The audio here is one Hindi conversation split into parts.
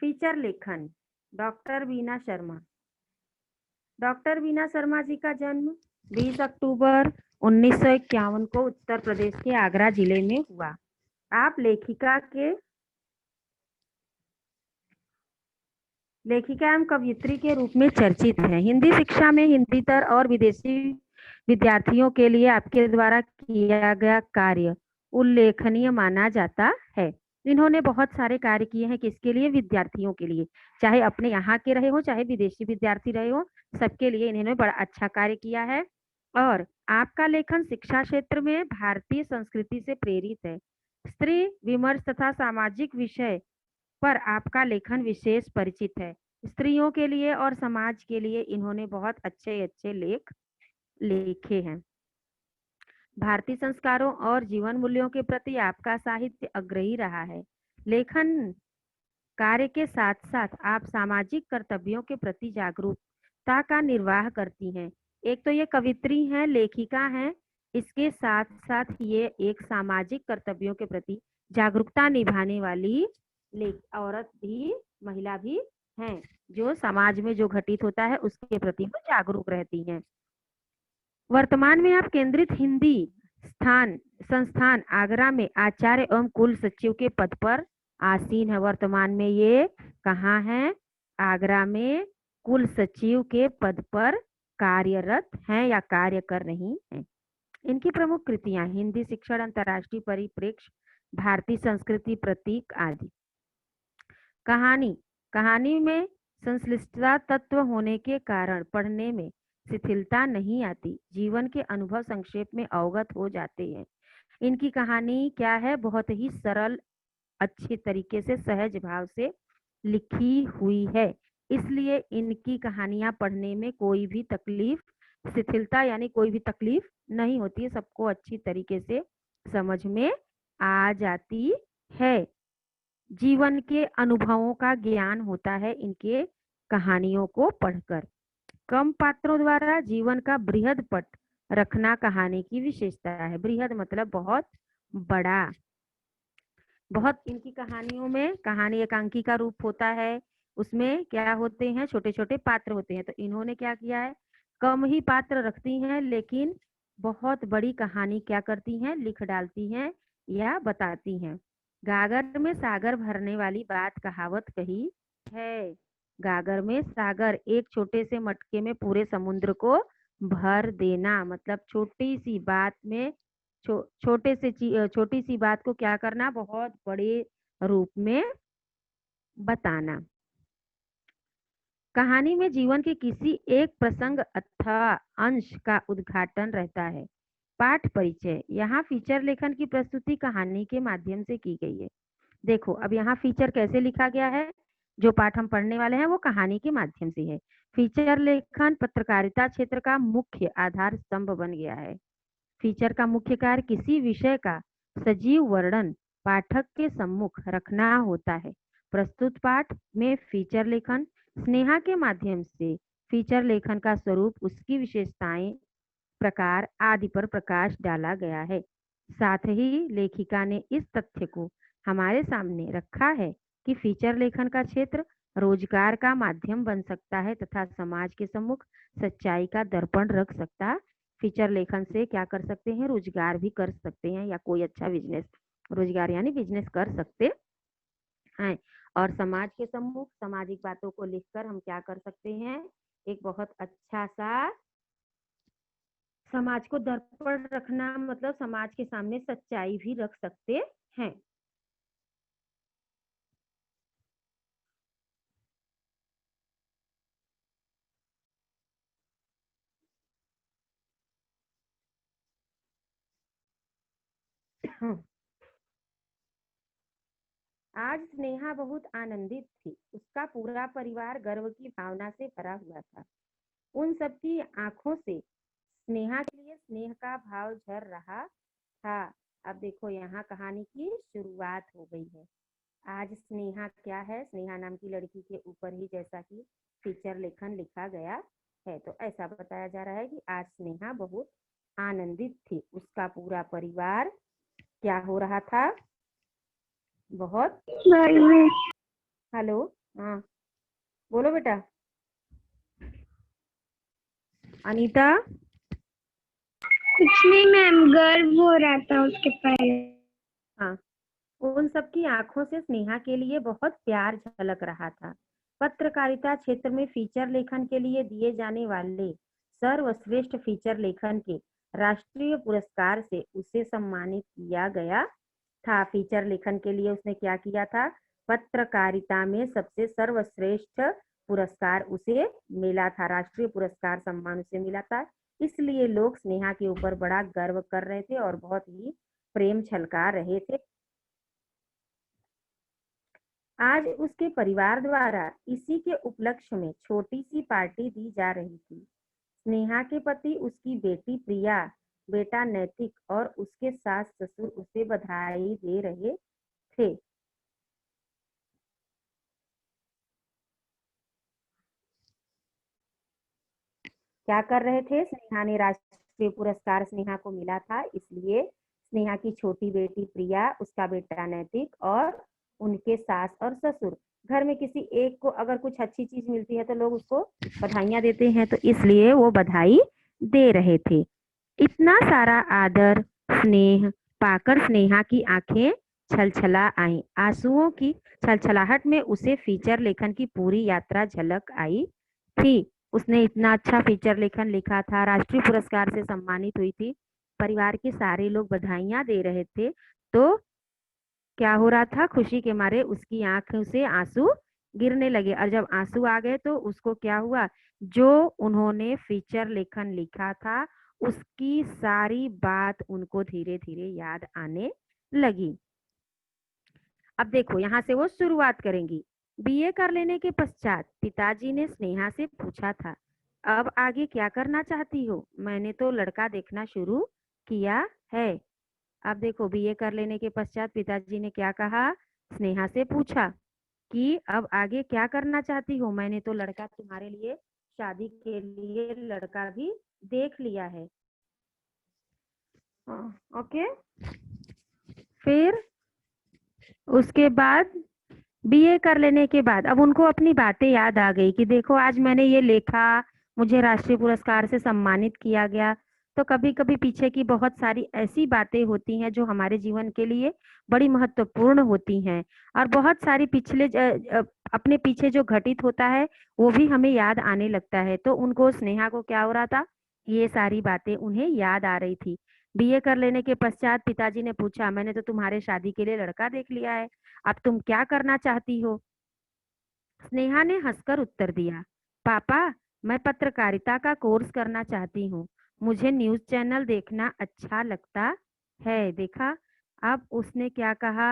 फीचर लेखन। डॉक्टर बीना शर्मा। डॉक्टर बीना शर्मा जी का जन्म 20 अक्टूबर 1951 को उत्तर प्रदेश के आगरा जिले में हुआ। आप लेखिका एवं कवयित्री के रूप में चर्चित हैं। हिंदी शिक्षा में हिंदीतर और विदेशी विद्यार्थियों के लिए आपके द्वारा किया गया कार्य उल्लेखनीय माना जाता है। इन्होंने बहुत सारे कार्य किए हैं, किसके लिए? विद्यार्थियों के लिए, चाहे अपने यहाँ के रहे हो चाहे विदेशी विद्यार्थी रहे हो, सबके लिए इन्होंने बड़ा अच्छा कार्य किया है। और आपका लेखन शिक्षा क्षेत्र में भारतीय संस्कृति से प्रेरित है। स्त्री विमर्श तथा सामाजिक विषय पर आपका लेखन विशेष परिचित है। स्त्रियों के लिए और समाज के लिए इन्होंने बहुत अच्छे अच्छे लेख लिखे हैं। भारतीय संस्कारों और जीवन मूल्यों के प्रति आपका साहित्य अग्रही रहा है। लेखन कार्य के साथ साथ आप सामाजिक कर्तव्यों के प्रति जागरूकता का निर्वाह करती हैं। एक तो ये कवित्री हैं, लेखिका हैं, इसके साथ साथ ये एक सामाजिक कर्तव्यों के प्रति जागरूकता निभाने वाली औरत भी, महिला भी हैं, जो समाज में जो घटित होता है उसके प्रति वो जागरूक रहती हैं। वर्तमान में आप केंद्रित हिंदी संस्थान आगरा में आचार्य एवं कुल सचिव के पद पर आसीन है। वर्तमान में ये कहाँ है? आगरा में कुल सचिव के पद पर कार्यरत हैं या कार्य कर रही हैं। इनकी प्रमुख कृतियां हिंदी शिक्षण, अंतर्राष्ट्रीय परिप्रेक्ष्य, भारतीय संस्कृति, प्रतीक आदि। कहानी में संश्लिष्टता तत्व होने के कारण पढ़ने में शिथिलता नहीं आती। जीवन के अनुभव संक्षेप में अवगत हो जाते हैं। इनकी कहानी क्या है? बहुत ही सरल, अच्छे तरीके से, सहज भाव से लिखी हुई है, इसलिए इनकी कहानियां पढ़ने में कोई भी तकलीफ, शिथिलता यानी कोई भी तकलीफ नहीं होती है। सबको अच्छी तरीके से समझ में आ जाती है। जीवन के अनुभवों का ज्ञान होता है इनके कहानियों को पढ़कर। कम पात्रों द्वारा जीवन का बृहद पट रखना कहानी की विशेषता है। बृहद मतलब बहुत बड़ा। बहुत इनकी कहानियों में कहानी एकांकी का रूप होता है, उसमें क्या होते हैं? छोटे छोटे पात्र होते हैं। तो इन्होंने क्या किया है? कम ही पात्र रखती हैं लेकिन बहुत बड़ी कहानी क्या करती हैं? लिख डालती हैं या बताती हैं। गागर में सागर भरने वाली बात कहावत कही है। गागर में सागर, एक छोटे से मटके में पूरे समुद्र को भर देना, मतलब छोटी सी बात में छोटी सी बात को क्या करना? बहुत बड़े रूप में बताना। कहानी में जीवन के किसी एक प्रसंग अथवा अंश का उद्घाटन रहता है। पाठ परिचय। यहाँ फीचर लेखन की प्रस्तुति कहानी के माध्यम से की गई है। देखो अब यहाँ फीचर कैसे लिखा गया है? जो पाठ हम पढ़ने वाले हैं वो कहानी के माध्यम से है। फीचर लेखन पत्रकारिता क्षेत्र का मुख्य आधार स्तंभ बन गया है। फीचर का मुख्य कार्य किसी विषय का सजीव वर्णन पाठक के सम्मुख रखना होता है। प्रस्तुत पाठ में फीचर लेखन स्नेहा के माध्यम से फीचर लेखन का स्वरूप, उसकी विशेषताएं, प्रकार आदि पर प्रकाश डाला गया है। साथ ही लेखिका ने इस तथ्य को हमारे सामने रखा है कि फीचर लेखन का क्षेत्र रोजगार का माध्यम बन सकता है तथा समाज के सम्मुख सच्चाई का दर्पण रख सकता। फीचर लेखन से क्या कर सकते हैं? रोजगार भी कर सकते हैं या कोई अच्छा बिजनेस, रोजगार यानी बिजनेस कर सकते हैं। और समाज के सम्मुख सामाजिक बातों को लिखकर हम क्या कर सकते हैं? एक बहुत अच्छा सा समाज को दर्पण रखना, मतलब समाज के सामने सच्चाई भी रख सकते हैं। आज स्नेहा बहुत आनंदित थी। उसका पूरा परिवार गर्व की भावना से भरा हुआ था। उन सबकी आंखों से स्नेहा के लिए स्नेह का भाव झर रहा था। अब देखो यहाँ कहानी की शुरुआत हो गई है। आज स्नेहा क्या है? स्नेहा नाम की लड़की के ऊपर ही जैसा कि फीचर लेखन लिखा गया है, तो ऐसा बताया जा रहा है कि आज स्नेहा बहुत आनंदित थी। उसका पूरा परिवार क्या हो रहा था? बहुत। हेलो। हाँ, बोलो बेटा। अनीता। कुछ नहीं मैम, गर्व हो रहा था उसके पहले। हाँ, उन सबकी आंखों से स्नेहा के लिए बहुत प्यार झलक रहा था। पत्रकारिता क्षेत्र में फीचर लेखन के लिए दिए जाने वाले सर्वश्रेष्ठ फीचर लेखन के राष्ट्रीय पुरस्कार से उसे सम्मानित किया गया था। फीचर लेखन के लिए उसने क्या किया था? पत्रकारिता में सबसे सर्वश्रेष्ठ पुरस्कार उसे मिला था, राष्ट्रीय पुरस्कार सम्मान उसे मिला था। इसलिए लोग स्नेहा के ऊपर बड़ा गर्व कर रहे थे और बहुत ही प्रेम छलका रहे थे। आज उसके परिवार द्वारा इसी के उपलक्ष्य में छोटी सी पार्टी दी जा रही थी। स्नेहा के पति, उसकी बेटी प्रिया, बेटा नैतिक और उसके सास ससुर उसे बधाई दे रहे थे। क्या कर रहे थे? स्नेहा ने राष्ट्रीय पुरस्कार स्नेहा को मिला था, इसलिए स्नेहा की छोटी बेटी प्रिया, उसका बेटा नैतिक और उनके सास और ससुर, घर में किसी एक को अगर कुछ अच्छी चीज मिलती है तो लोग उसको बधाइयां देते हैं, तो इसलिए वो बधाई दे रहे थे। इतना सारा आदर स्नेह पाकर स्नेहा की आंखें छलछला आई। आंसुओं की छलछलाहट में उसे फीचर लेखन की पूरी यात्रा झलक आई थी। उसने इतना अच्छा फीचर लेखन लिखा था, राष्ट्रीय पुरस्कार से सम्मानित हुई थी, परिवार के सारे लोग बधाइयां दे रहे थे, तो क्या हो रहा था? खुशी के मारे उसकी आंखों से आंसू गिरने लगे। और जब आंसू आ गए तो उसको क्या हुआ? जो उन्होंने फीचर लेखन लिखा था उसकी सारी बात उनको धीरे धीरे याद आने लगी। अब देखो, यहाँ से वो शुरुआत करेंगी। बीए कर लेने के पश्चात पिताजी ने स्नेहा से पूछा था, अब आगे क्या करना चाहती हो? मैंने तो लड़का देखना शुरू किया है। अब देखो, बीए कर लेने के पश्चात पिताजी ने क्या कहा? स्नेहा से पूछा कि अब आगे क्या करना चाहती हो? मैंने तो लड़का तुम्हारे लिए, शादी के लिए लड़का भी देख लिया है। ओके। फिर उसके बाद बीए कर लेने के बाद अब उनको अपनी बातें याद आ गई कि देखो आज मैंने ये लिखा, मुझे राष्ट्रीय पुरस्कार से सम्मानित किया गया। तो कभी कभी पीछे की बहुत सारी ऐसी बातें होती हैं जो हमारे जीवन के लिए बड़ी महत्वपूर्ण होती हैं, और बहुत सारी पिछले अपने पीछे जो घटित होता है वो भी हमें याद आने लगता है। तो उनको, स्नेहा को क्या हो रहा था? ये सारी बातें उन्हें याद आ रही थी। बीए कर लेने के पश्चात पिताजी ने पूछा, मैंने तो तुम्हारे शादी के लिए लड़का देख लिया है, अब तुम क्या करना चाहती हो? स्नेहा ने हंसकर उत्तर दिया, पापा, मैं पत्रकारिता का कोर्स करना चाहती हूँ। मुझे न्यूज़ चैनल देखना अच्छा लगता है। देखा, अब उसने क्या कहा?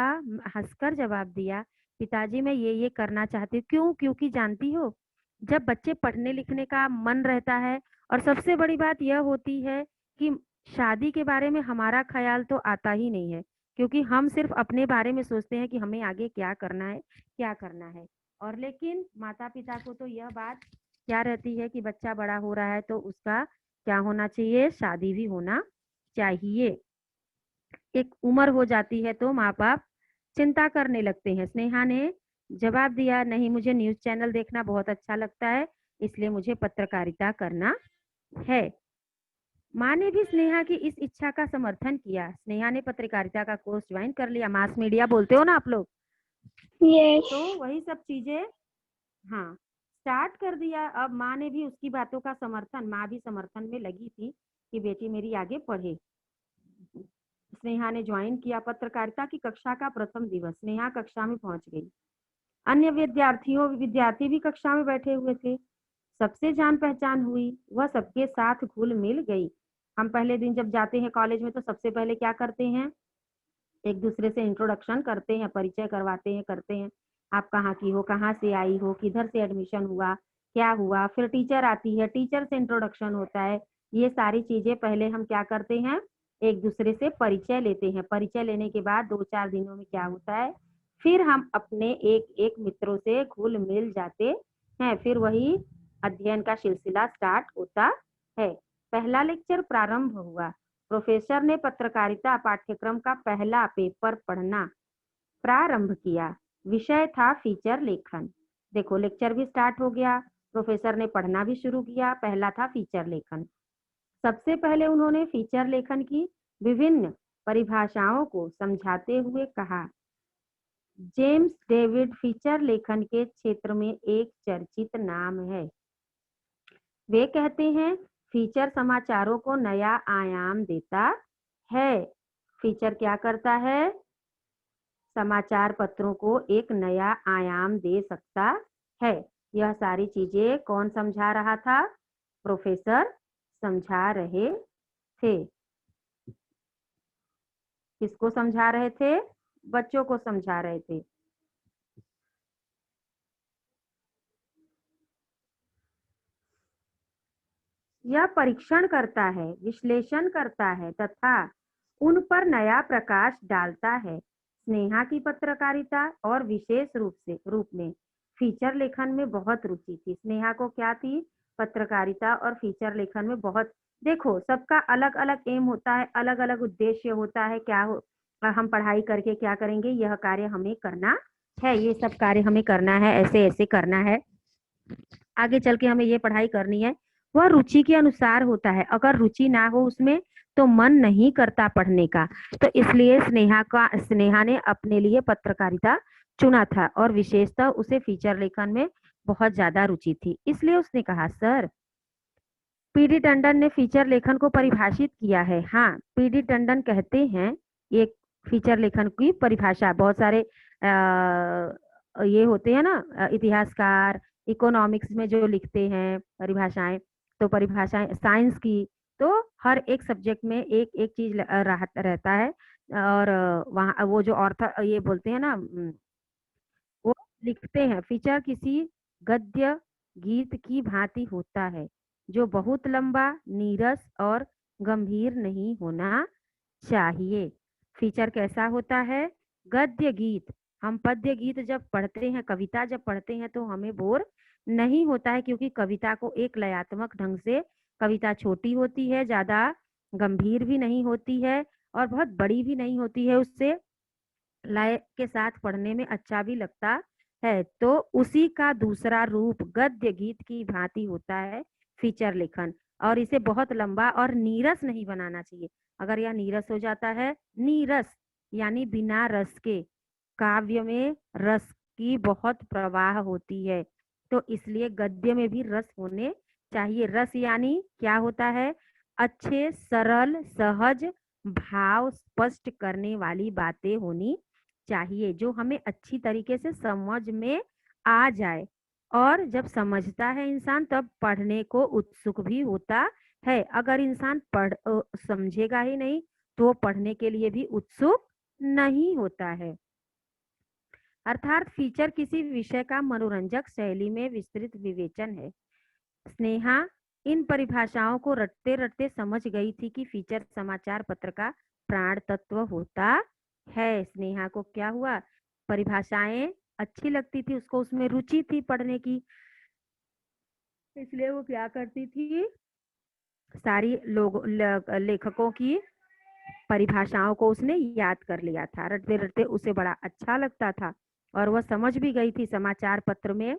हंसकर जवाब दिया, पिताजी मैं ये करना चाहती हूँ। क्यों? क्योंकि जानती हो, जब बच्चे पढ़ने लिखने का मन रहता है, और सबसे बड़ी बात यह होती है कि शादी के बारे में हमारा ख्याल तो आता ही नहीं है, क्योंकि हम सिर्फ अपने बारे में सोचते हैं कि हमें आगे क्या करना है, क्या करना है। और लेकिन माता पिता को तो यह बात क्या रहती है कि बच्चा बड़ा हो रहा है तो उसका क्या होना चाहिए? शादी भी होना चाहिए। एक उम्र हो जाती है तो माँ बाप चिंता करने लगते हैं। स्नेहा ने जवाब दिया, नहीं, मुझे न्यूज़ चैनल देखना बहुत अच्छा लगता है, इसलिए मुझे पत्रकारिता करना है। माँ ने भी स्नेहा की इस इच्छा का समर्थन किया। स्नेहा ने पत्रकारिता का कोर्स ज्वाइन कर लिया। मास मीडिया बोलते हो ना आप लोग, यस। तो वही सब चीजें, हाँ, स्टार्ट कर दिया। अब माँ ने भी उसकी बातों का समर्थन, माँ भी समर्थन में लगी थी कि बेटी मेरी आगे पढ़े। स्नेहा ने ज्वाइन किया पत्रकारिता की कक्षा का प्रथम दिवस। स्नेहा कक्षा में पहुंच गई। अन्य विद्यार्थी भी कक्षा में बैठे हुए थे। सबसे जान पहचान हुई, वह सबके साथ घुल मिल गई। हम पहले दिन जब जाते हैं कॉलेज में तो सबसे पहले क्या करते हैं? एक दूसरे से इंट्रोडक्शन करते हैं, परिचय करवाते हैं, करते हैं। आप कहाँ की हो, कहाँ से आई हो, किधर से एडमिशन हुआ, क्या हुआ। फिर टीचर आती है, टीचर से इंट्रोडक्शन होता है। ये सारी चीजें पहले हम क्या करते हैं? एक दूसरे से परिचय लेते हैं। परिचय लेने के बाद 2-4 दिनों में क्या होता है? फिर हम अपने एक एक मित्रों से घुल मिल जाते हैं। फिर वही अध्ययन का सिलसिला स्टार्ट होता है। पहला लेक्चर प्रारंभ हुआ। प्रोफेसर ने पत्रकारिता पाठ्यक्रम का पहला पेपर पढ़ना प्रारंभ किया। विषय था फीचर लेखन। देखो लेक्चर भी स्टार्ट हो गया, प्रोफेसर ने पढ़ना भी शुरू किया। पहला था फीचर लेखन। सबसे पहले उन्होंने फीचर लेखन की विभिन्न परिभाषाओं को समझाते हुए कहा, जेम्स डेविड फीचर लेखन के क्षेत्र में एक चर्चित नाम है। वे कहते हैं फीचर समाचारों को नया आयाम देता है। फीचर क्या करता है? समाचार पत्रों को एक नया आयाम दे सकता है। यह सारी चीजें कौन समझा रहा था? प्रोफेसर समझा रहे थे। किसको समझा रहे थे? बच्चों को समझा रहे थे। यह परीक्षण करता है, विश्लेषण करता है तथा उन पर नया प्रकाश डालता है। स्नेहा की पत्रकारिता और विशेष रूप में फीचर लेखन में बहुत रुचि थी। स्नेहा को क्या थी? पत्रकारिता और फीचर लेखन में बहुत। देखो सबका अलग अलग एम होता है, अलग अलग उद्देश्य होता है। हम पढ़ाई करके क्या करेंगे? यह कार्य हमें करना है, ये सब कार्य हमें करना है, ऐसे ऐसे करना है, आगे चल के हमें ये पढ़ाई करनी है। वह रुचि के अनुसार होता है। अगर रुचि ना हो उसमें तो मन नहीं करता पढ़ने का। तो इसलिए स्नेहा ने अपने लिए पत्रकारिता चुना था और विशेषतः उसे फीचर लेखन में बहुत ज्यादा रुचि थी। इसलिए उसने कहा, सर पीडी टंडन ने फीचर लेखन को परिभाषित किया है। हाँ, पीडी टंडन कहते हैं एक फीचर लेखन की परिभाषा। बहुत सारे ये होते हैं ना इतिहासकार, इकोनॉमिक्स में जो लिखते हैं परिभाषाएं, तो परिभाषाएं साइंस की, तो हर एक सब्जेक्ट में एक एक चीज रहता है। और वहाँ वो जो ऑर्थर ये बोलते हैं ना, वो लिखते हैं फीचर किसी गद्य गीत की भांति होता है जो बहुत लंबा, नीरस और गंभीर नहीं होना चाहिए। फीचर कैसा होता है? गद्य गीत। हम पद्य गीत जब पढ़ते हैं, कविता जब पढ़ते हैं तो हमें बोर नहीं होता है, क्योंकि कविता को एक लयात्मक ढंग से, कविता छोटी होती है, ज्यादा गंभीर भी नहीं होती है और बहुत बड़ी भी नहीं होती है, उससे लय के साथ पढ़ने में अच्छा भी लगता है। तो उसी का दूसरा रूप गद्य गीत की भांति होता है फीचर लेखन। और इसे बहुत लंबा और नीरस नहीं बनाना चाहिए। अगर यह नीरस हो जाता है, नीरस यानी बिना रस के, काव्य में रस की बहुत प्रवाह होती है, तो इसलिए गद्य में भी रस होने चाहिए। रस यानी क्या होता है? अच्छे, सरल, सहज, भाव स्पष्ट करने वाली बातें होनी चाहिए जो हमें अच्छी तरीके से समझ में आ जाए। और जब समझता है इंसान तब पढ़ने को उत्सुक भी होता है। अगर इंसान समझेगा ही नहीं तो पढ़ने के लिए भी उत्सुक नहीं होता है। अर्थात फीचर किसी विषय का मनोरंजक शैली में विस्तृत विवेचन है। स्नेहा इन परिभाषाओं को रटते रटते समझ गई थी कि फीचर समाचार पत्र का प्राण तत्व होता है। स्नेहा को क्या हुआ? परिभाषाएं अच्छी लगती थी उसको, उसमें रुचि थी पढ़ने की, इसलिए वो क्या करती थी? सारी लेखकों की परिभाषाओं को उसने याद कर लिया था। रटते रटते उसे बड़ा अच्छा लगता था और वह समझ भी गई थी समाचार पत्र में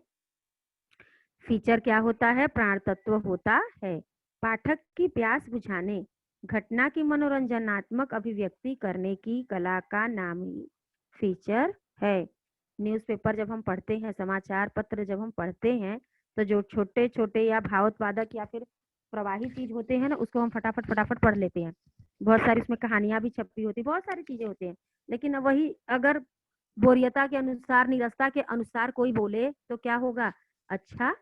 फीचर क्या होता है? प्राण तत्व होता है। पाठक की प्यास बुझाने, घटना की मनोरंजनात्मक अभिव्यक्ति करने की कला का नाम ही फीचर है। न्यूज़पेपर जब हम पढ़ते हैं, समाचार पत्र जब हम पढ़ते हैं, तो जो छोटे छोटे या भावोत्पादक या फिर प्रवाही चीज होते हैं ना, उसको हम फटाफट फटाफट पढ़ लेते हैं। बहुत सारी उसमें कहानियां भी छपी होती, बहुत सारी चीजें होती हैं। लेकिन वही अगर बोरियता के अनुसार, निरस्ता के अनुसार कोई बोले तो क्या होगा? अच्छा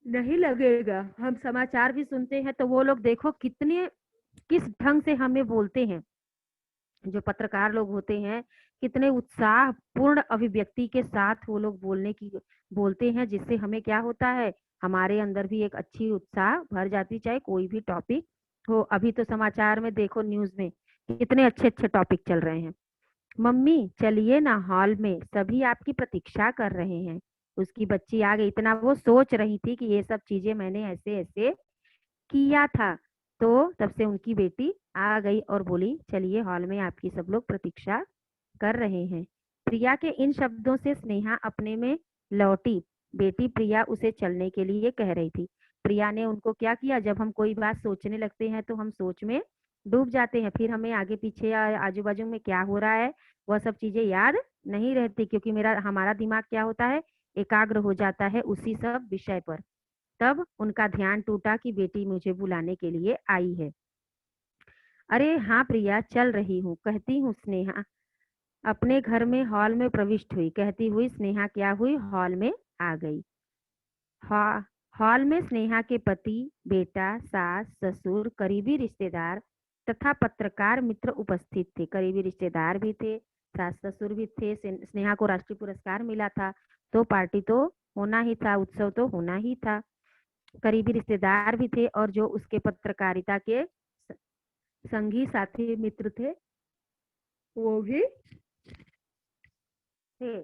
नहीं लगेगा। हम समाचार भी सुनते हैं तो वो लोग देखो किस ढंग से हमें बोलते हैं। जो पत्रकार लोग होते हैं कितने उत्साह पूर्ण अभिव्यक्ति के साथ वो लोग बोलते हैं, जिससे हमें क्या होता है? हमारे अंदर भी एक अच्छी उत्साह भर जाती, चाहे कोई भी टॉपिक हो। अभी तो समाचार में देखो, न्यूज में कितने अच्छे अच्छे टॉपिक चल रहे हैं। मम्मी चलिए ना, हॉल में सभी आपकी प्रतीक्षा कर रहे हैं। उसकी बच्ची आ गई। इतना वो सोच रही थी कि ये सब चीजें मैंने ऐसे ऐसे किया था, तो तब से उनकी बेटी आ गई और बोली, चलिए हॉल में आपकी सब लोग प्रतीक्षा कर रहे हैं। प्रिया के इन शब्दों से स्नेहा अपने में लौटी। बेटी प्रिया उसे चलने के लिए कह रही थी। प्रिया ने उनको क्या किया, जब हम कोई बात सोचने लगते हैं तो हम सोच में डूब जाते हैं, फिर हमें आगे पीछे या आजू बाजू में क्या हो रहा है वह सब चीजें याद नहीं रहती, क्योंकि हमारा दिमाग क्या होता है, एकाग्र हो जाता है उसी सब विषय पर। तब उनका ध्यान टूटा कि बेटी मुझे बुलाने के लिए आई है। अरे हाँ प्रिया, चल रही हूँ, कहती हूँ स्नेहा अपने घर में हॉल में प्रविष्ट हुई। कहती हुई स्नेहा क्या हुई, हॉल में आ गई। हॉल में स्नेहा के पति, बेटा, सास, ससुर, करीबी रिश्तेदार तथा पत्रकार मित्र उपस्थित थे। करीबी रिश्तेदार भी थे, सास ससुर भी थे। स्नेहा को राष्ट्रीय पुरस्कार मिला था, तो पार्टी तो होना ही था, उत्सव तो होना ही था। करीबी रिश्तेदार भी थे और जो उसके पत्रकारिता के संगी साथी मित्र थे वो भी थे।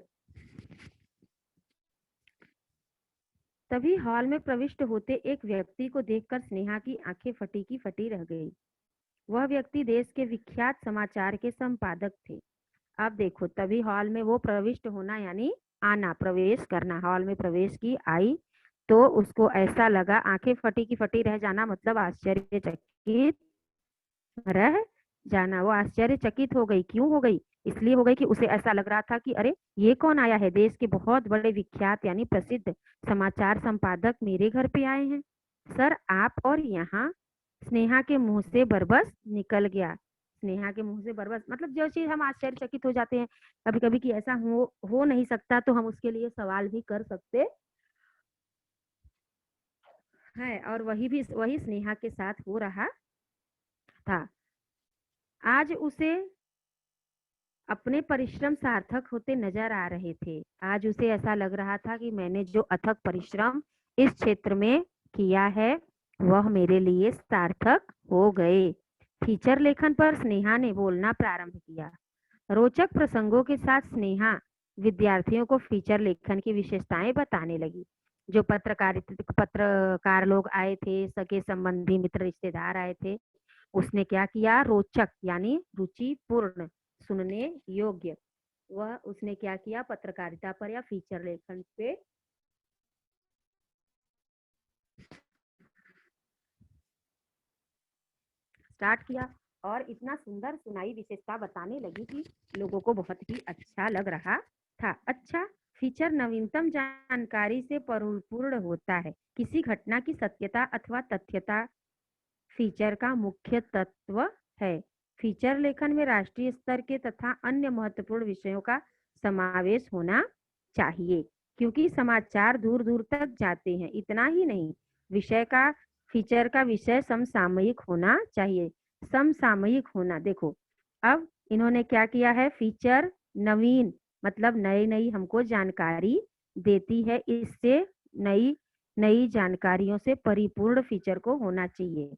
तभी हॉल में प्रविष्ट होते एक व्यक्ति को देखकर स्नेहा की आंखें फटी की फटी रह गई। वह व्यक्ति देश के विख्यात समाचार के संपादक थे। अब देखो, तभी हॉल में वो प्रविष्ट होना यानी आना, प्रवेश करना। हॉल में प्रवेश की, आई, तो उसको ऐसा लगा, आंखें फटी की फटी रह जाना मतलब आश्चर्यचकित रह जाना। वो आश्चर्यचकित हो गई। क्यों हो गई? इसलिए हो गई कि उसे ऐसा लग रहा था कि अरे ये कौन आया है, देश के बहुत बड़े विख्यात यानी प्रसिद्ध समाचार संपादक मेरे घर पे आए हैं। सर आप और यहाँ? स्नेहा के मुंह से बरबस निकल गया। स्नेहा के मुंह से बरबस मतलब जो चीज हम आश्चर्यचकित हो जाते हैं कभी कभी कि ऐसा हो नहीं सकता, तो हम उसके लिए सवाल भी कर सकते हैं, और वही स्नेहा के साथ हो रहा था। आज उसे अपने परिश्रम सार्थक होते नजर आ रहे थे। आज उसे ऐसा लग रहा था कि मैंने जो अथक परिश्रम इस क्षेत्र में किया है वह मेरे लिए सार्थक हो गए। फीचर लेखन पर स्नेहा ने बोलना प्रारंभ किया। रोचक प्रसंगों के साथ स्नेहा विद्यार्थियों को फीचर लेखन की विशेषताएं बताने लगी। जो पत्रकार लोग आए थे, सगे संबंधी मित्र रिश्तेदार आए थे, उसने क्या किया, रोचक यानी रुचिपूर्ण, सुनने योग्य, वह उसने क्या किया, पत्रकारिता पर या फीचर लेखन पे स्टार्ट किया और इतना सुंदर सुनाई विशेषता बताने लगी कि लोगों को बहुत ही अच्छा लग रहा था। अच्छा, फीचर नवीनतम जानकारी से परिपूर्ण होता है। किसी घटना की सत्यता अथवा तथ्यता फीचर का मुख्य तत्व है। फीचर लेखन में राष्ट्रीय स्तर के तथा अन्य महत्वपूर्ण विषयों का समावेश होना चाहिए, क्योंकि समाचार दूर दूर तक जाते हैं। इतना ही नहीं, विषय का फीचर का विषय समसामयिक होना चाहिए। समसामयिक होना, देखो अब इन्होंने क्या किया है, फीचर नवीन मतलब नई नई हमको जानकारी देती है, इससे नई नई जानकारियों से परिपूर्ण फीचर को होना चाहिए।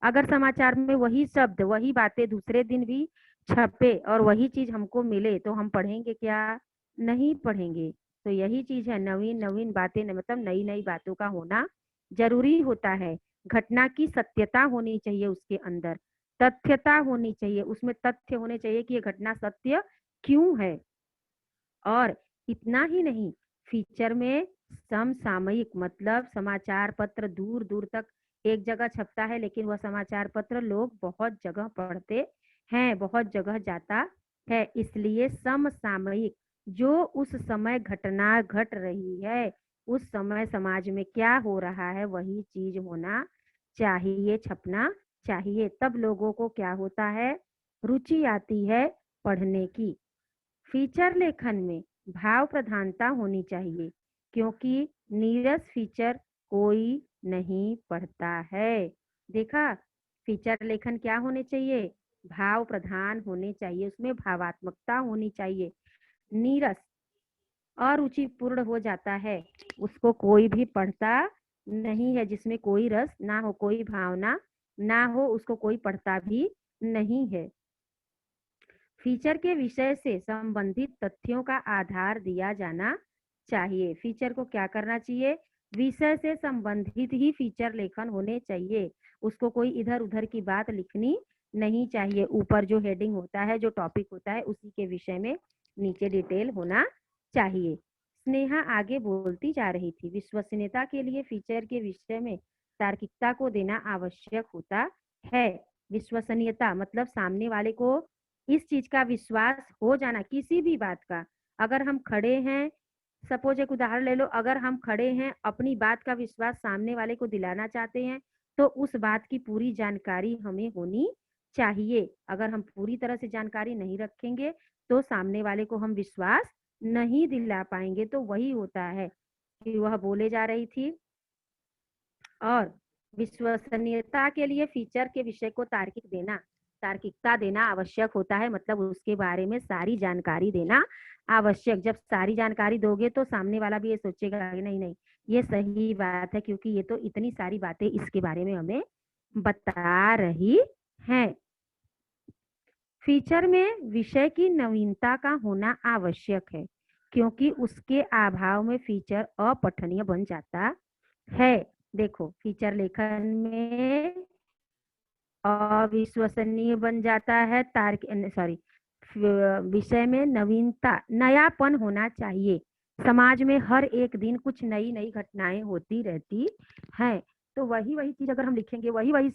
अगर समाचार में वही शब्द वही बातें दूसरे दिन भी छपे और वही चीज हमको मिले तो हम पढ़ेंगे क्या? नहीं पढ़ेंगे। तो यही चीज है, नवीन नवीन बातें मतलब नई नई बातों का होना जरूरी होता है। घटना की सत्यता होनी चाहिए, उसके अंदर तथ्यता होनी चाहिए, उसमें तथ्य होने चाहिए कि ये घटना सत्य क्यों है। और इतना ही नहीं, फीचर में समसामयिक मतलब समाचार पत्र दूर दूर तक एक जगह छपता है, लेकिन वह समाचार पत्र लोग बहुत जगह पढ़ते हैं, बहुत जगह जाता है। इसलिए समसामयिक, जो उस समय घटना घट रही है, उस समय समाज में क्या हो रहा है वही चीज होना चाहिए, छपना चाहिए। तब लोगों को क्या होता है, रुचि आती है पढ़ने की। फीचर लेखन में भाव प्रधानता होनी चाहिए, क्योंकि नीरस फीचर कोई नहीं पढ़ता है। देखा, फीचर लेखन क्या होने चाहिए, भाव प्रधान होने चाहिए, उसमें भावात्मकता होनी चाहिए। नीरस अरुचिपूर्ण हो जाता है, उसको कोई भी पढ़ता नहीं है। जिसमें कोई रस ना हो, कोई भावना ना हो, उसको कोई पढ़ता भी नहीं है। फीचर के विषय से संबंधित तथ्यों का आधार दिया जाना चाहिए। फीचर को क्या करना चाहिए, विषय से संबंधित ही फीचर लेखन होने चाहिए। उसको कोई इधर उधर की बात लिखनी नहीं चाहिए। ऊपर जो हेडिंग होता है, जो टॉपिक होता है, उसी के विषय में नीचे डिटेल होना चाहिए। स्नेहा आगे बोलती जा रही थी। विश्वसनीयता के लिए फीचर के विषय में तार्किकता को देना आवश्यक होता है। विश्वसनीयता मतलब सामने वाले को इस चीज का विश्वास हो जाना, किसी भी बात का। अगर हम खड़े हैं, सपोज एक उदाहरण ले लो, अगर हम खड़े हैं, अपनी बात का विश्वास सामने वाले को दिलाना चाहते हैं, तो उस बात की पूरी जानकारी हमें होनी चाहिए। अगर हम पूरी तरह से जानकारी नहीं रखेंगे तो सामने वाले को हम विश्वास नहीं दिला पाएंगे। तो वही होता है कि वह बोले जा रही थी। और विश्वसनीयता के लिए फीचर के विषय को तार्किकता देना आवश्यक होता है, मतलब उसके बारे में सारी जानकारी देना आवश्यक। जब सारी जानकारी दोगे तो सामने वाला भी ये सोचेगा कि नहीं नहीं ये सही बात है, क्योंकि ये तो इतनी सारी बातें इसके बारे में हमें बता रही है। फीचर में विषय की नवीनता का होना आवश्यक है, क्योंकि उसके अभाव में फीचर अपठनीय बन जाता है। देखो, फीचर लेखन में अविश्वसनीय बन जाता है। विषय में नवीनता, नयापन होना चाहिए। समाज में हर एक दिन कुछ नई नई घटनाएं होती रहती हैं, तो वही वही चीज अगर हम लिखेंगे, वही वही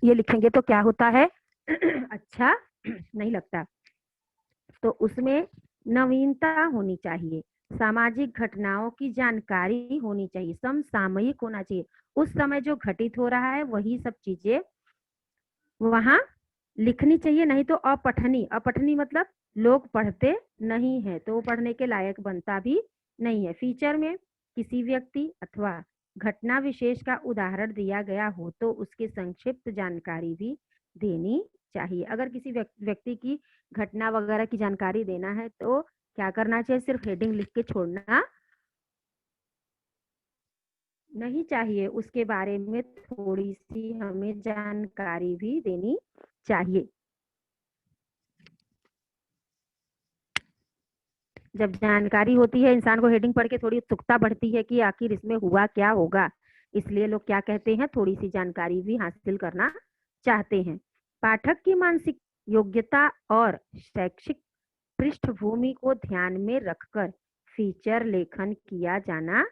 ये लिखेंगे तो क्या होता है अच्छा नहीं लगता। तो उसमें नवीनता होनी चाहिए, सामाजिक घटनाओं की जानकारी होनी चाहिए, समसामयिक होना चाहिए। उस समय जो घटित हो रहा है वही सब चीजें वहां लिखनी चाहिए, नहीं तो अपठनी मतलब लोग पढ़ते नहीं है, तो वो पढ़ने के लायक बनता भी नहीं है। फीचर में किसी व्यक्ति अथवा घटना विशेष का उदाहरण दिया गया हो तो उसकी संक्षिप्त जानकारी भी देनी चाहिए। अगर किसी व्यक्ति की घटना वगैरह की जानकारी देना है तो क्या करना चाहिए, सिर्फ हेडिंग लिख के छोड़ना नहीं चाहिए, उसके बारे में थोड़ी सी हमें जानकारी भी देनी चाहिए। जब जानकारी होती है, इंसान को हेडिंग पढ़ के थोड़ी उत्सुकता बढ़ती है कि आखिर इसमें हुआ क्या होगा, इसलिए लोग क्या कहते हैं, थोड़ी सी जानकारी भी हासिल करना चाहते हैं। पाठक की मानसिक योग्यता और शैक्षिक पृष्ठभूमि को ध्यान में रखकर फीचर लेखन किया जाना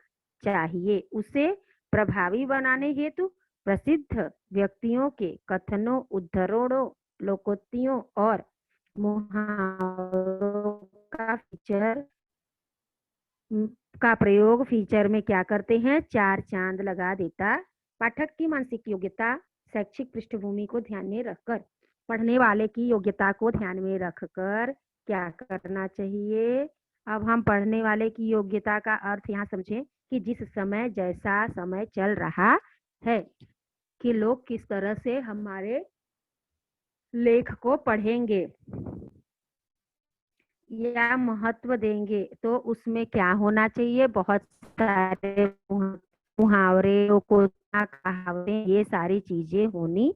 चाहिए। उसे प्रभावी बनाने हेतु प्रसिद्ध व्यक्तियों के कथनों, उद्धरणों, लोकोक्तियों और मुहावरों का प्रयोग फीचर में क्या करते हैं, 4 चांद लगा देता। पाठक की मानसिक योग्यता, शैक्षिक पृष्ठभूमि को ध्यान में रखकर, पढ़ने वाले की योग्यता को ध्यान में रखकर क्या करना चाहिए। अब हम पढ़ने वाले की योग्यता का अर्थ यहाँ समझें कि जिस समय जैसा समय चल रहा है कि लोग किस तरह से हमारे लेख को पढ़ेंगे या महत्व देंगे, तो उसमें क्या होना चाहिए, बहुत सारे मुहावरे, कहावतें, ये सारी चीजें होनी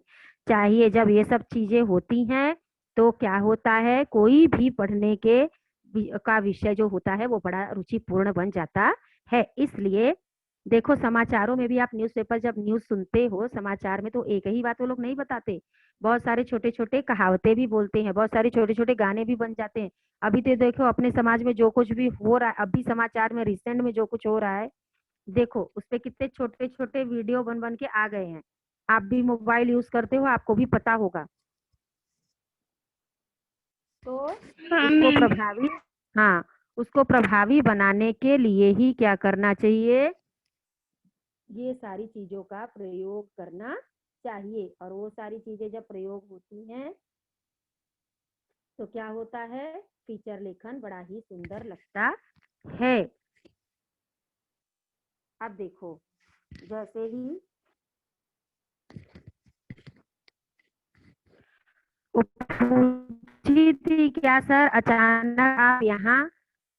चाहिए। जब ये सब चीजें होती हैं तो क्या होता है, कोई भी पढ़ने के का विषय जो होता है वो बड़ा रुचिपूर्ण बन जाता है। इसलिए देखो, समाचारों में भी आप न्यूज़पेपर जब न्यूज़ सुनते हो, समाचार में तो एक ही बात वो लोग नहीं बताते, बहुत सारे छोटे छोटे कहावतें भी बोलते हैं, बहुत सारे छोटे छोटे गाने भी बन जाते हैं। अभी तो देखो अपने समाज में जो कुछ भी हो रहा है, अभी समाचार में रिसेंट में जो कुछ हो रहा है, देखो उस पे कितने छोटे छोटे वीडियो बन बन के आ गए हैं। आप भी मोबाइल यूज करते हो, आपको भी पता होगा। तो उसको प्रभावी बनाने के लिए ही क्या करना चाहिए, ये सारी चीजों का प्रयोग करना चाहिए। और वो सारी चीजें जब प्रयोग होती हैं तो क्या होता है, फीचर लेखन बड़ा ही सुंदर लगता है। अब देखो, जैसे ही पूछी थी क्या सर अचानक आप यहाँ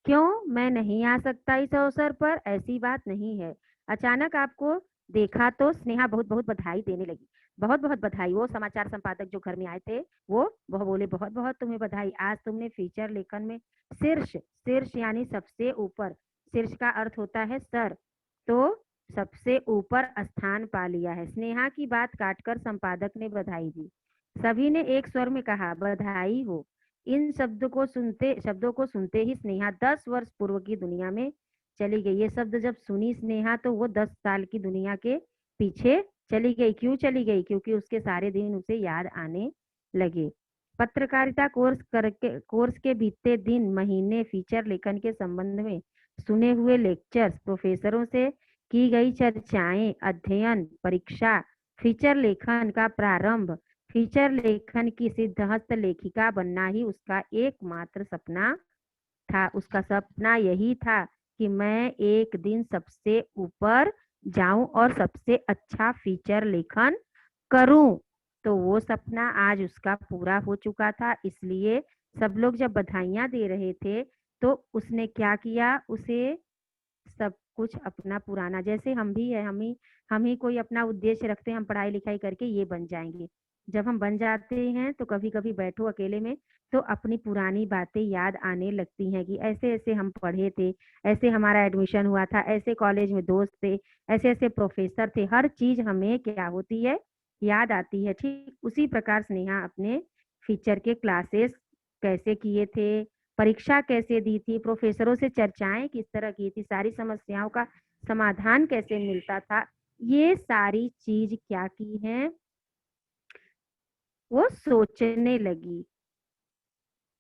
क्यों, मैं नहीं आ सकता इस अवसर पर, ऐसी बात नहीं है। अचानक आपको देखा तो स्नेहा बहुत बहुत बधाई देने लगी। बहुत बहुत बधाई। वो समाचार संपादक जो घर में आए थे वो बोले बहुत बहुत तुम्हें बधाई, आज तुमने फीचर लेखन में शीर्ष यानी सबसे ऊपर, शीर्ष का अर्थ होता है सर, तो सबसे ऊपर स्थान पा लिया है। स्नेहा की बात काटकर संपादक ने बधाई दी। सभी ने एक स्वर में कहा बधाई हो। इन शब्दों को सुनते ही स्नेहा 10 वर्ष पूर्व की दुनिया में चली गई। ये शब्द जब सुनी स्नेहा तो वो 10 साल की दुनिया के पीछे चली गई। क्यों चली गई? क्योंकि उसके सारे दिन उसे याद आने लगे। पत्रकारिता कोर्स के बीते दिन महीने फीचर लेखन के संबंध में सुने हुए लेक्चर्स, प्रोफेसरों से की गई चर्चाएं, अध्ययन, परीक्षा, फीचर लेखन का प्रारंभ, फीचर लेखन की सिद्धहस्त लेखिका बनना ही उसका एकमात्र सपना था। उसका सपना यही था कि मैं एक दिन सबसे ऊपर जाऊं और सबसे अच्छा फीचर लेखन करूं। तो वो सपना आज उसका पूरा हो चुका था। इसलिए सब लोग जब बधाइयां दे रहे थे तो उसने क्या किया? उसे सब कुछ अपना पुराना, जैसे हम भी है, हम ही कोई अपना उद्देश्य रखते हैं, हम पढ़ाई लिखाई करके ये बन जाएंगे। जब हम बन जाते हैं तो कभी कभी बैठो अकेले में तो अपनी पुरानी बातें याद आने लगती हैं कि ऐसे ऐसे हम पढ़े थे, ऐसे हमारा एडमिशन हुआ था, ऐसे कॉलेज में दोस्त थे, ऐसे ऐसे प्रोफेसर थे। हर चीज हमें क्या होती है? याद आती है। ठीक उसी प्रकार स्नेहा अपने फीचर के क्लासेस कैसे किए थे, परीक्षा कैसे दी थी, प्रोफेसरों से चर्चाएं किस तरह की थी, सारी समस्याओं का समाधान कैसे मिलता था, ये सारी चीज क्या की है? वो सोचने लगी।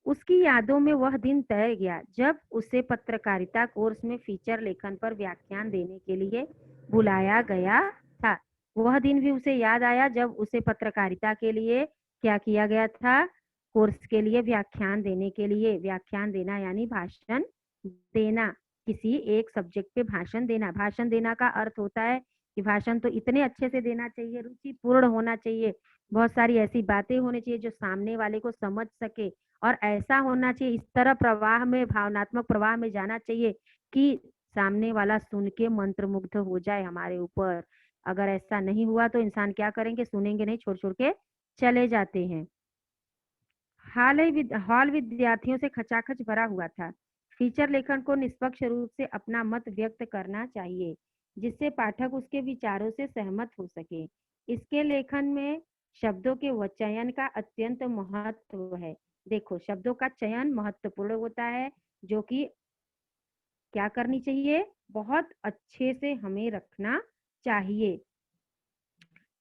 उसकी यादों में वह दिन तैर गया जब उसे पत्रकारिता कोर्स में फीचर लेखन पर व्याख्यान देने के लिए बुलाया गया था। वह दिन भी उसे याद आया जब उसे पत्रकारिता के लिए क्या किया गया था? कोर्स के लिए व्याख्यान देने के लिए, व्याख्यान देना यानी भाषण देना, किसी एक सब्जेक्ट पे भाषण देना। भाषण देना का अर्थ होता है कि भाषण तो इतने अच्छे से देना चाहिए, रुचिपूर्ण होना चाहिए, बहुत सारी ऐसी बातें होनी चाहिए जो सामने वाले को समझ सके, और ऐसा होना चाहिए, इस तरह प्रवाह में, भावनात्मक प्रवाह में जाना चाहिए कि सामने वाला सुन के मंत्रमुग्ध हो जाए हमारे ऊपर। अगर ऐसा नहीं हुआ तो इंसान क्या करेंगे? सुनेंगे नहीं, छोड़ छोड़ के चले जाते हैं। हॉल विद्यार्थियों से खचाखच भरा हुआ था। फीचर लेखन को निष्पक्ष रूप से अपना मत व्यक्त करना चाहिए जिससे पाठक उसके विचारों से सहमत हो सके। इसके लेखन में शब्दों के चयन का अत्यंत महत्व है। देखो, शब्दों का चयन महत्वपूर्ण होता है, जो कि क्या करनी चाहिए? बहुत अच्छे से हमें रखना चाहिए।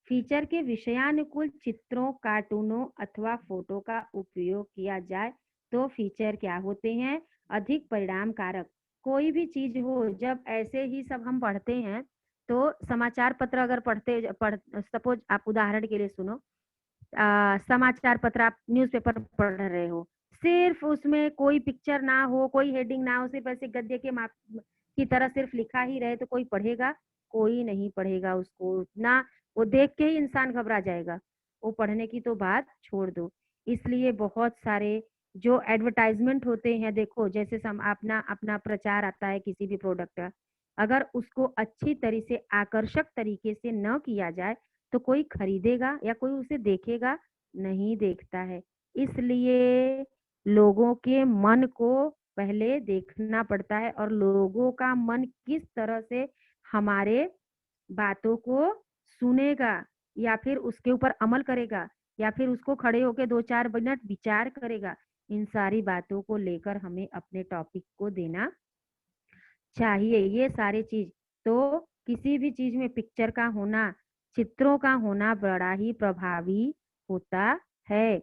फीचर के विषयानुकूल चित्रों, कार्टूनों अथवा फोटो का उपयोग किया जाए तो फीचर क्या होते हैं? अधिक परिणाम कारक। कोई भी चीज हो, जब ऐसे ही सब हम पढ़ते हैं तो समाचार पत्र अगर सपोज आप उदाहरण के लिए सुनो, समाचार पत्र, आप न्यूज़पेपर पढ़ रहे हो, सिर्फ उसमें कोई पिक्चर ना हो, कोई हेडिंग ना हो, सिर्फ ऐसे गद्य के माप की तरह सिर्फ लिखा ही रहे तो कोई पढ़ेगा? कोई नहीं पढ़ेगा उसको। ना, वो देख के ही इंसान घबरा जाएगा, वो पढ़ने की तो बात छोड़ दो। इसलिए बहुत सारे जो एडवर्टाइजमेंट होते हैं, देखो जैसे अपना अपना प्रचार आता है किसी भी प्रोडक्ट का, अगर उसको अच्छी तरह से आकर्षक तरीके से न किया जाए तो कोई खरीदेगा या कोई उसे देखेगा? नहीं देखता है। इसलिए लोगों के मन को पहले देखना पड़ता है, और लोगों का मन किस तरह से हमारे बातों को सुनेगा या फिर उसके ऊपर अमल करेगा या फिर उसको खड़े होके 2-4 मिनट विचार करेगा, इन सारी बातों को लेकर हमें अपने टॉपिक को देना चाहिए। ये सारी चीज तो किसी भी चीज में पिक्चर का होना, चित्रों का होना बड़ा ही प्रभावी होता है।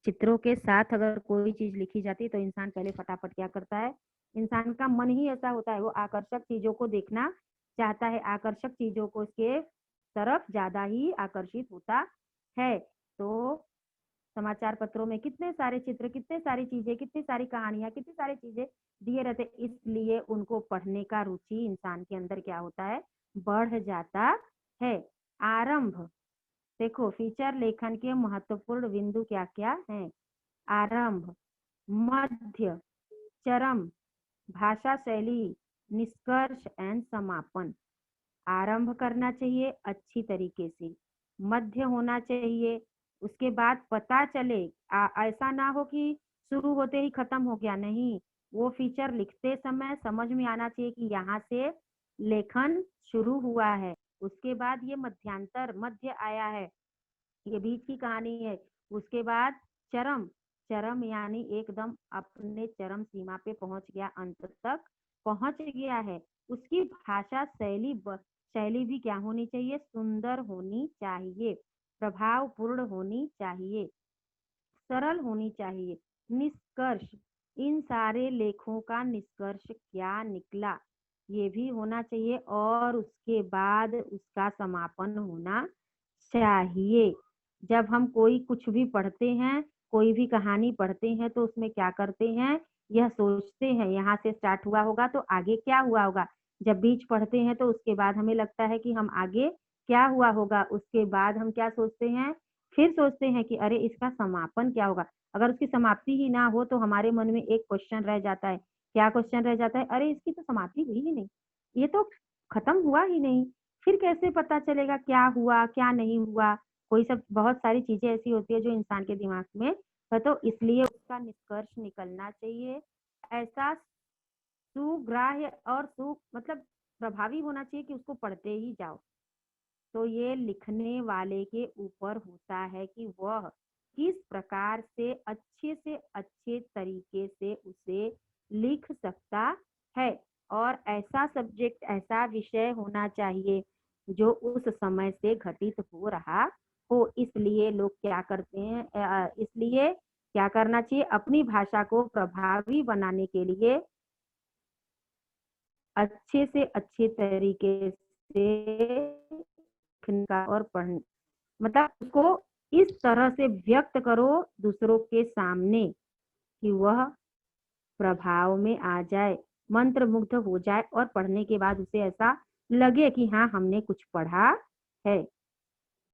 चित्रों के साथ अगर कोई चीज लिखी जाती है तो इंसान पहले फटाफट क्या करता है? इंसान का मन ही ऐसा होता है, वो आकर्षक चीजों को देखना चाहता है, आकर्षक चीजों को उसके तरफ ज्यादा ही आकर्षित होता है। तो समाचार पत्रों में कितने सारे चित्र, कितने सारी चीजें, कितनी सारी कहानियां, कितनी सारी चीजें दिए रहते, इसलिए उनको पढ़ने का रुचि इंसान के अंदर क्या होता है? बढ़ जाता है। आरंभ। देखो, फीचर लेखन के महत्वपूर्ण बिंदु क्या क्या हैं? आरंभ, मध्य, चरम, भाषा शैली, निष्कर्ष एंड समापन। आरंभ करना चाहिए अच्छी तरीके से, मध्य होना चाहिए, उसके बाद पता चले, ऐसा ना हो कि शुरू होते ही खत्म हो गया, नहीं, वो फीचर लिखते समय समझ में आना चाहिए कि यहाँ से लेखन शुरू हुआ है, उसके बाद ये मध्यांतर, मध्य आया है, ये बीच की कहानी है, उसके बाद चरम, चरम यानी एकदम अपने चरम सीमा पे पहुंच गया, अंत तक पहुंच गया है। उसकी भाषा शैली भी क्या होनी चाहिए? सुंदर होनी चाहिए, प्रभावपूर्ण होनी चाहिए, सरल होनी चाहिए। निष्कर्ष, इन सारे लेखों का निष्कर्ष क्या निकला ये भी होना चाहिए, और उसके बाद उसका समापन होना चाहिए। जब हम कोई कुछ भी पढ़ते हैं, कोई भी कहानी पढ़ते हैं, तो उसमें क्या करते हैं? यह सोचते हैं यहाँ से स्टार्ट हुआ होगा तो आगे क्या हुआ होगा। जब बीच पढ़ते हैं तो उसके बाद हमें लगता है कि हम आगे क्या हुआ होगा, उसके बाद हम क्या सोचते हैं? फिर सोचते हैं कि अरे इसका समापन क्या होगा। अगर उसकी समाप्ति ही ना हो तो हमारे मन में एक क्वेश्चन रह जाता है। क्या क्वेश्चन रह जाता है? अरे इसकी तो समाप्ति हुई ही नहीं, ये तो खत्म हुआ ही नहीं, फिर कैसे पता चलेगा क्या हुआ क्या नहीं हुआ। कोई सब बहुत सारी चीजें ऐसी होती है जो इंसान के दिमाग में है, तो इसलिए उसका निष्कर्ष निकलना चाहिए। ऐसा सुग्राह्य और मतलब प्रभावी होना चाहिए कि उसको पढ़ते ही जाओ। तो ये लिखने वाले के ऊपर होता है कि वह किस प्रकार से अच्छे तरीके से उसे लिख सकता है। और ऐसा सब्जेक्ट, ऐसा विषय होना चाहिए जो उस समय से घटित हो रहा हो। इसलिए लोग क्या करते हैं, इसलिए क्या करना चाहिए? अपनी भाषा को प्रभावी बनाने के लिए अच्छे से अच्छे तरीके से लिखने का और पढ़ने, मतलब उसको इस तरह से व्यक्त करो दूसरों के सामने कि वह प्रभाव में आ जाए, मंत्र मुग्ध हो जाए, और पढ़ने के बाद उसे ऐसा लगे कि हाँ हमने कुछ पढ़ा है।